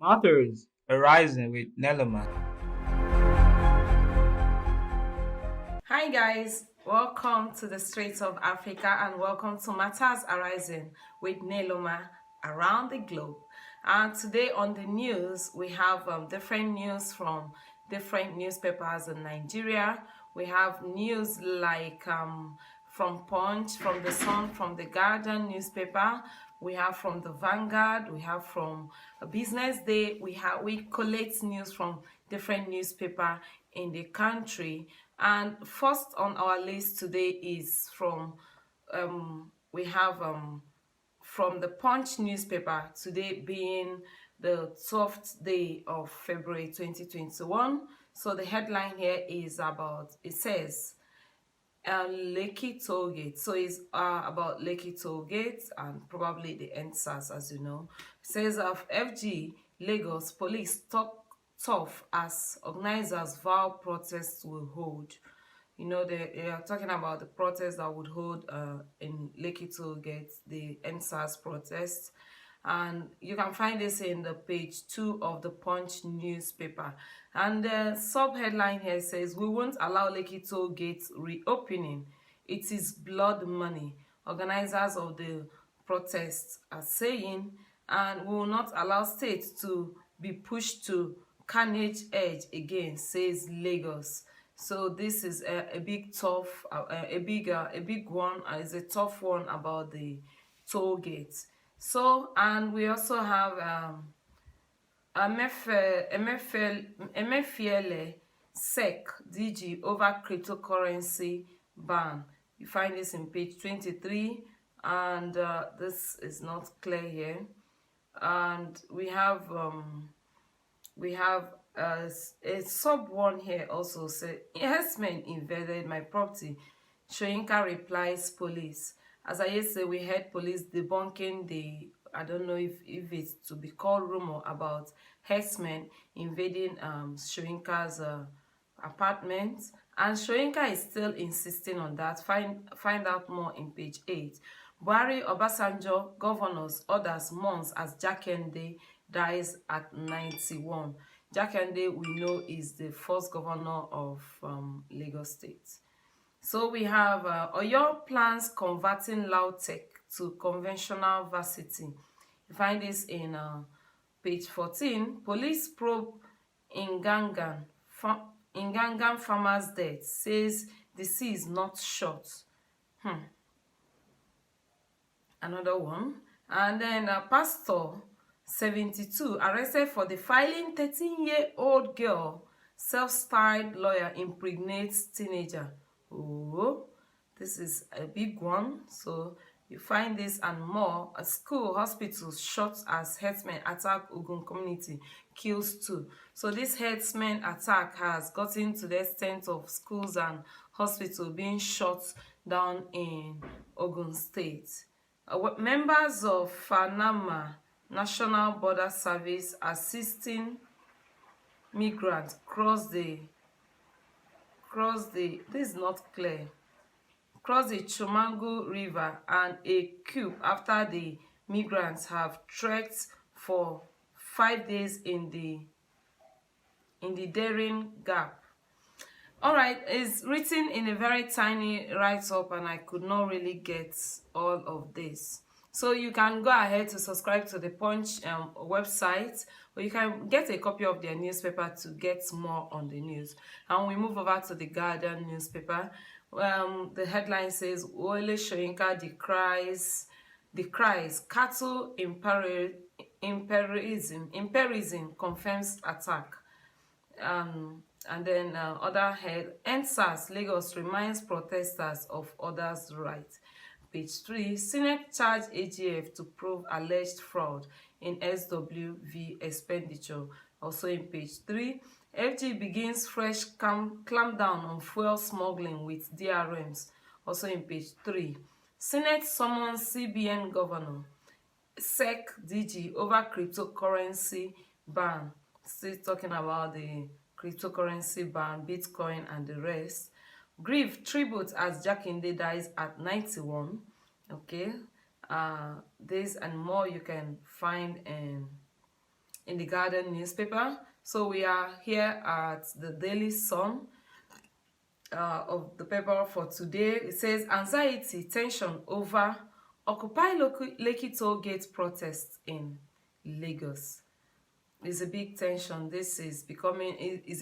Authors Arising with Neloma. Hi guys, welcome to the Straits of Africa and welcome to Matters Arising with Neloma around the globe. And today on the news, we have different news from different newspapers in Nigeria. We have news like from Punch, from the Sun, from the Guardian newspaper. We have from the Vanguard. We have from Business Day. We collect news from different newspaper in the country. And first on our list today is from we have from the Punch newspaper, today being the 12th day of February 2021. So the headline here is about, it says, Lekki Tollgate. So it's about Lekki Tollgate and probably the NSAS, as you know. It says of FG Lagos police talk tough as organizers vow protests will hold. You know, they are talking about the protest that would hold in Lekki Tollgate, the NSAS protest. And you can find this in the page 2 of the Punch newspaper. And the sub-headline here says, "We won't allow Lekki Tollgate reopening. It is blood money." Organizers of the protests are saying, and we will not allow states to be pushed to carnage edge again, says Lagos. So this is a big tough, a big one. It's a tough one about the toll gate. So, and we also have Emefiele SEC DG over cryptocurrency ban. You find this in page 23, and this is not clear here. And we have a sub one here also say, "Herdsmen invaded my property. Shoyinka replies police." As I say, we heard police debunking the, I don't know if it's to be called rumor about herdsmen invading Shoyinka's apartment. And Shoyinka is still insisting on that. Find out more in page 8. Buhari, Obasanjo, governors, others months as Jakende dies at 91. Jakande, we know, is the first governor of Lagos State. So we have Oyo plans converting Lautech to conventional varsity. You find this in page 14. Police probe in Gangan farmer's death, says the sea is not short. Another one. And then Pastor 72 arrested for the filing 13-year-old girl, self-styled lawyer impregnates teenager. Oh, this is a big one. So you find this and more. A school, hospital shot as herdsmen attack Ogun community, kills 2. So this herdsmen attack has gotten to the extent of schools and hospital being shot down in Ogun State. Members of FANAMA, National Border Service, assisting migrants cross the this is not clear, cross the Chomangu River and a coup after the migrants have trekked for 5 days in the Daring Gap. All right, it's written in a very tiny write-up and I could not really get all of this. So you can go ahead to subscribe to the Punch website, or you can get a copy of their newspaper to get more on the news. And we move over to the Guardian newspaper. The headline says, Wole Soyinka decries cattle imperialism confirms attack. And then other head, NSAS Lagos reminds protesters of others' rights. Page 3, Senate charged AGF to prove alleged fraud in SWV expenditure. Also in page 3, FG begins fresh clampdown on fuel smuggling with DRMs. Also in page 3, Senate summons CBN governor, SEC DG over cryptocurrency ban. Still talking about the cryptocurrency ban, Bitcoin and the rest. Grief tribute as Jakinde dies at 91. Okay, this and more you can find in the Guardian newspaper. So we are here at the Daily Sun of the paper for today. It says anxiety, tension over Occupy Lekki toll gate protests in Lagos. There's a big tension. This is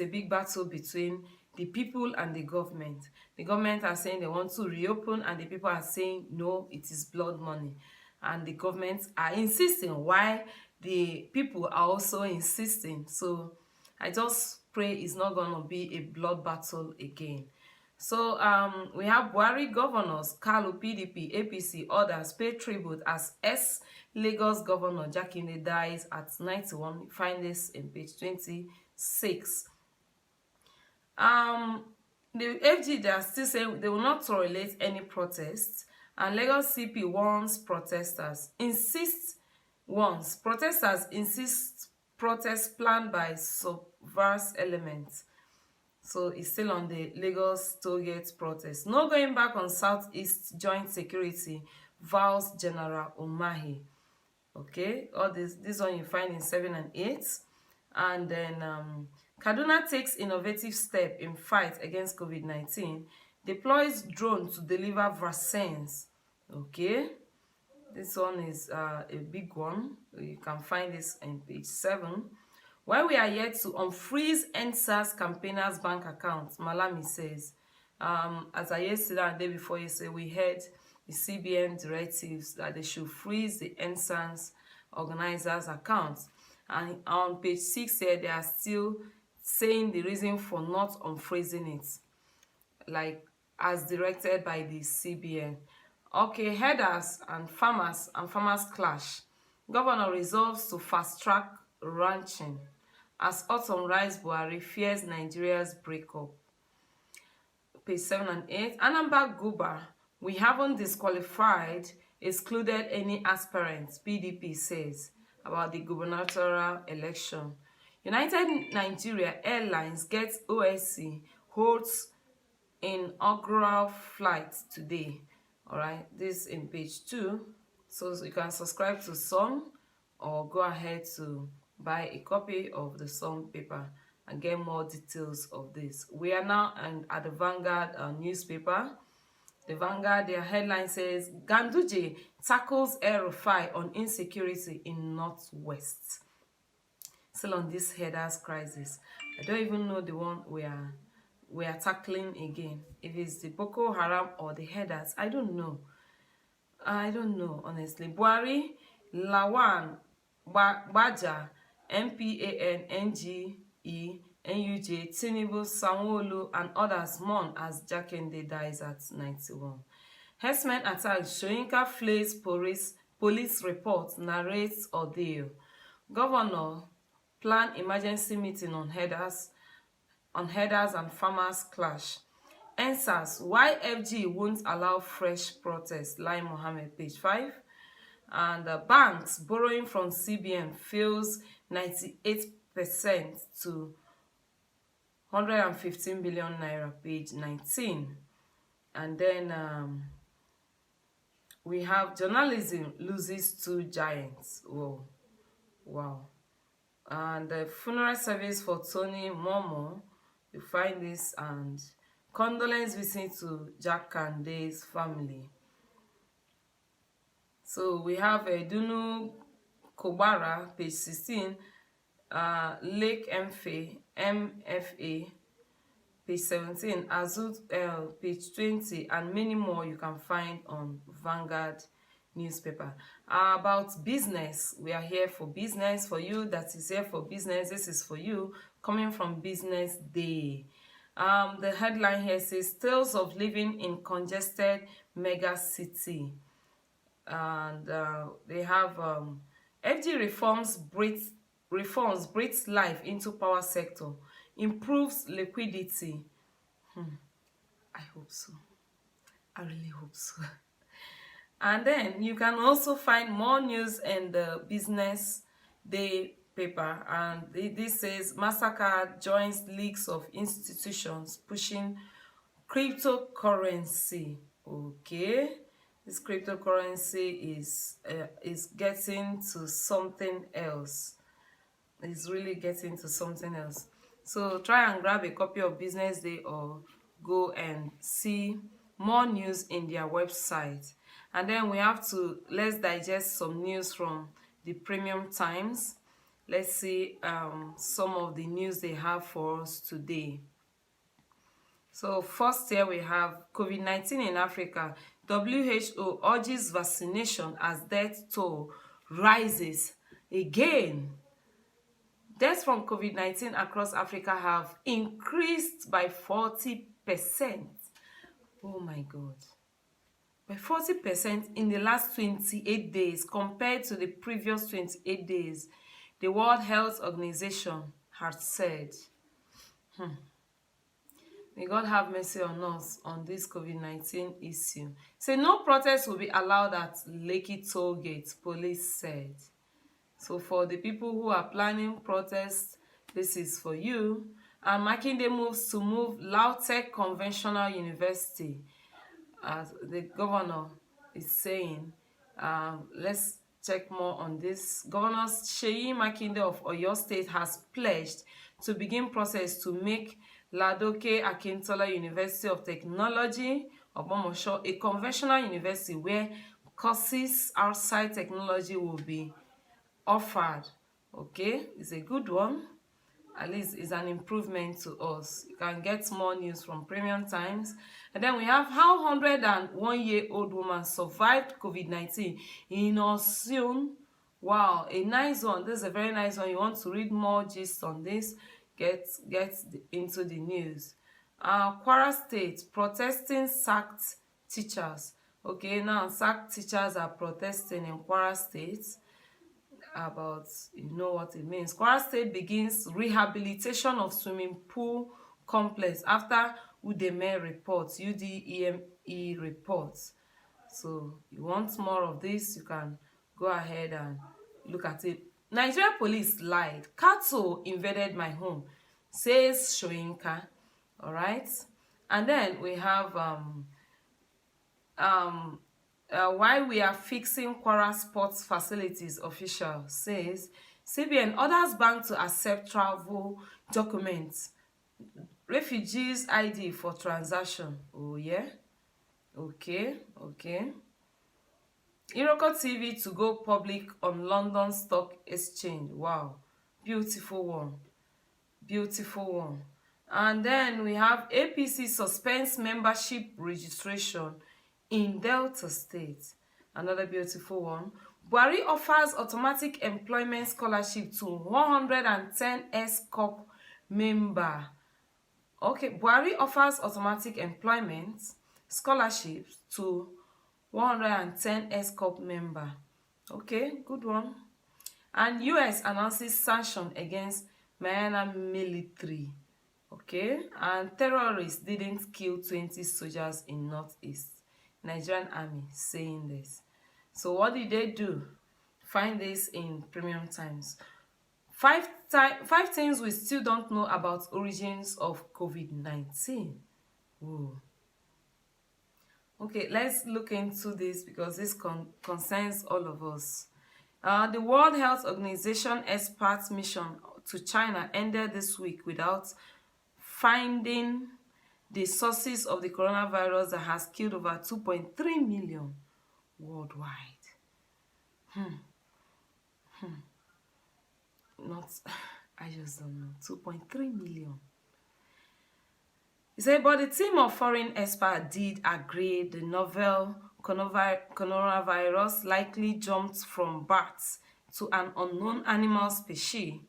a big battle between the people and the government. The government are saying they want to reopen, and the people are saying no, it is blood money. And the government are insisting, while the people are also insisting. So I just pray it's not going to be a blood battle again. So we have Buhari governors, Kalu, PDP, APC, others pay tribute as Lagos Governor Jakinde dies at 91. You find this in page 26. The FG, they are still saying they will not tolerate any protests, and Lagos CP protesters insist protests planned by subversive elements. So it's still on the Lagos tollgate protest. No going back on Southeast Joint Security, vows General Umahi. Okay, all this one you find in 7 and 8. And then Kaduna takes innovative step in fight against COVID-19, deploys drone to deliver vaccines. Okay, this one is a big one. You can find this in page 7. While we are yet to unfreeze NSAS campaigners' bank accounts, Malami says, as I yesterday and the day before yesterday, we heard the CBN directives that they should freeze the NSAS organizers' accounts. And on page 6 here, they are still saying the reason for not unfreezing it, like as directed by the CBN. Okay, herders and farmers clash. Governor resolves to fast-track ranching as autumn rise. Buhari fears Nigeria's breakup. Page 7 and 8. Anambra Guba, we haven't disqualified, excluded any aspirants, PDP says about the gubernatorial election. United Nigeria Airlines gets OSC, holds inaugural flight today. All right, this in page 2. So you can subscribe to Sun or go ahead to buy a copy of the Sun paper and get more details of this. We are now at the Vanguard newspaper. The Vanguard, their headline says, Ganduje tackles El-Rufai on insecurity in Northwest. Still on this headers crisis. I don't even know the one we are tackling again. If it's the Boko Haram or the headers, I don't know. I don't know, honestly. Buhari, Lawan, Baja, MPAN, NGE, NUJ, Tinubu, Sanwo-Olu, and others mourn as Jakinde dies at 91. Herdsmen attack, Soyinka flays police report, narrates ordeal. Governor plan emergency meeting on headers and farmers clash. NSAS, why FG won't allow fresh protests, Lai Mohammed, page 5. And banks borrowing from CBN fails 98% to 115 billion naira, page 19. And then we have journalism loses 2 giants. Whoa, wow. And the funeral service for Tony Momo, you find this, and condolence visit to Jakande's family. So we have Dunu Kobara, page 16, Lake MFA, page 17, Azut L, page 20, and many more you can find on Vanguard newspaper. About business, we are here for business. For you that is here for business, this is for you, coming from Business Day. The headline here says, Tales of Living in Congested Mega City. And they have FG reforms breathes life into power sector, improves liquidity. I hope so. I really hope so. And then you can also find more news in the Business Day paper. And this says, Mastercard joins leagues of institutions pushing cryptocurrency. Okay. This cryptocurrency is getting to something else. is really getting to something else. So try and grab a copy of Business Day or go and see more news in their website. And then let's digest some news from the Premium Times. Let's see some of the news they have for us today. So first here we have COVID-19 in Africa. WHO urges vaccination as death toll rises again. Deaths from COVID-19 across Africa have increased by 40%. Oh my God. By 40% in the last 28 days compared to the previous 28 days, the World Health Organization has said. May God have mercy on us on this COVID-19 issue. Say no protest will be allowed at Lekki toll gate, police said. So for the people who are planning protests, this is for you. And Makinde moves to move Lautech Conventional University, as the governor is saying. Let's check more on this. Governor Seyi Makinde of Oyo State has pledged to begin process to make Ladoke Akintola University of Technology, Ogbomosho, a conventional university where courses outside technology will be offered. Okay, it's a good one. At least it's an improvement to us. You can get more news from Premium Times. And then we have how 101-year-old woman survived COVID-19 in Osun. Wow, a nice one. This is a very nice one. You want to read more gist on this, get into the news. Kwara State, protesting sacked teachers. Okay, now sacked teachers are protesting in Kwara State. About, you know what it means. Kwara State begins rehabilitation of swimming pool complex after Udeme reports, UDEME reports. So you want more of this, you can go ahead and look at it. Nigerian police lied. Cattle invaded my home, says Shoyinka. All right. And then we have why we are fixing Kwara sports facilities, official says. CBN orders bank to accept travel documents, refugees ID for transaction. Oh yeah, okay. Iroko TV to go public on London Stock Exchange. Wow, beautiful one. And then we have APC suspends membership registration in Delta State. Another beautiful one. Buhari offers automatic employment scholarship to 110 S-Corp member. Okay, Buhari offers automatic employment scholarships to 110 S-Corp member. Okay, good one. And US announces sanction against Mayana military. Okay, and terrorists didn't kill 20 soldiers in Northeast. Nigerian army saying this. So what did they do? Find this in Premium Times. Five things we still don't know about origins of COVID-19. Ooh. Okay, let's look into this because this concerns all of us. The World Health Organization experts mission to China ended this week without finding the sources of the coronavirus that has killed over 2.3 million worldwide. Not, I just don't know. 2.3 million. He said, but the team of foreign experts did agree the novel coronavirus likely jumped from bats to an unknown animal species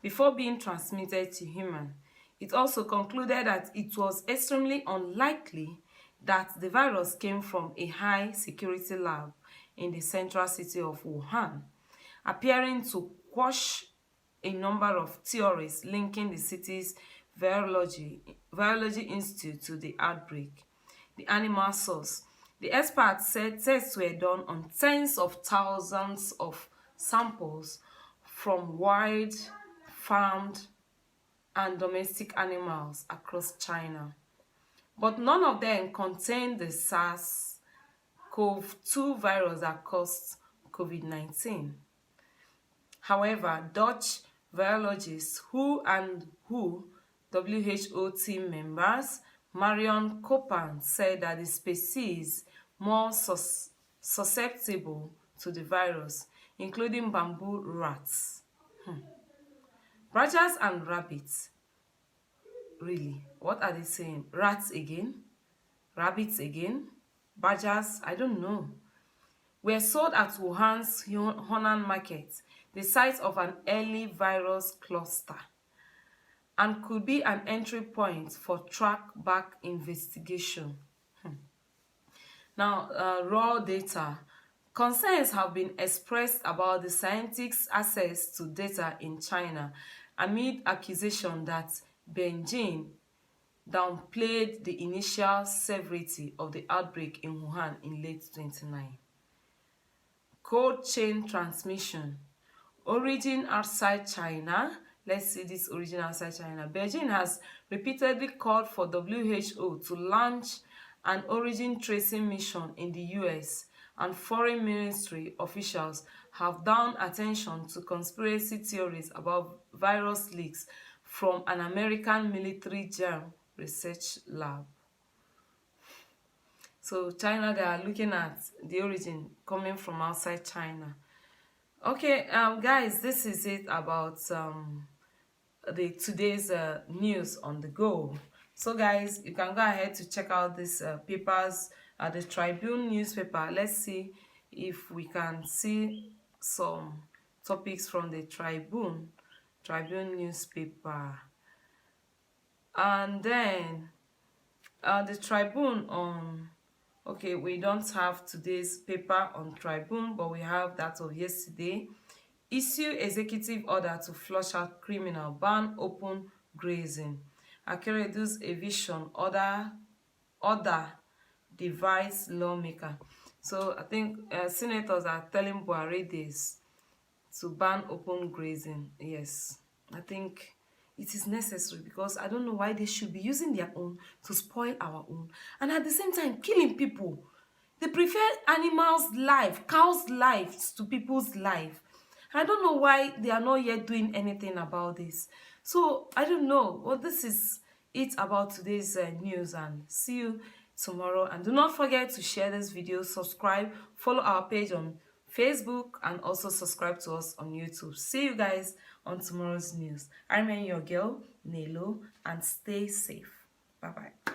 before being transmitted to humans. It also concluded that it was extremely unlikely that the virus came from a high-security lab in the central city of Wuhan, appearing to quash a number of theories linking the city's virology institute to the outbreak. The animal source. The experts said tests were done on tens of thousands of samples from wild, farmed, and domestic animals across China. But none of them contained the SARS-CoV-2 virus that caused COVID-19. However, Dutch virologists WHO team members Marion Copan said that the species more susceptible to the virus, including bamboo rats, badgers and rabbits. Really, what are they saying? Rats again? Rabbits again? Badgers? I don't know. Were sold at Wuhan's Hunan market, the site of an early virus cluster, and could be an entry point for track-back investigation. Now, raw data. Concerns have been expressed about the scientists' access to data in China amid accusation that Beijing downplayed the initial severity of the outbreak in Wuhan in late 2019. Cold chain transmission. Origin outside China. Let's see this origin outside China. Beijing has repeatedly called for WHO to launch an origin tracing mission in the US, and foreign ministry officials have drawn attention to conspiracy theories about virus leaks from an American military germ research lab. So China, they are looking at the origin coming from outside China. Okay, guys, this is it about the today's news on the go. So guys, you can go ahead to check out these papers at the Tribune newspaper. Let's see if we can see some topics from the Tribune newspaper. And then the Tribune on, okay, we don't have today's paper on Tribune, but we have that of yesterday. Issue executive order to flush out criminal, ban open grazing. Akeredu's eviction order divides lawmaker. So I think senators are telling Buhari this to ban open grazing. Yes, I think it is necessary, because I don't know why they should be using their own to spoil our own, and at the same time killing people. They prefer animals' life, cows' lives to people's life. I don't know why they are not yet doing anything about this. So I don't know. Well, this is it about today's news, and see you tomorrow. And do not forget to share this video, subscribe, follow our page on Facebook, and also subscribe to us on YouTube. See you guys on tomorrow's news. I remain your girl, Nelo, and stay safe. Bye-bye.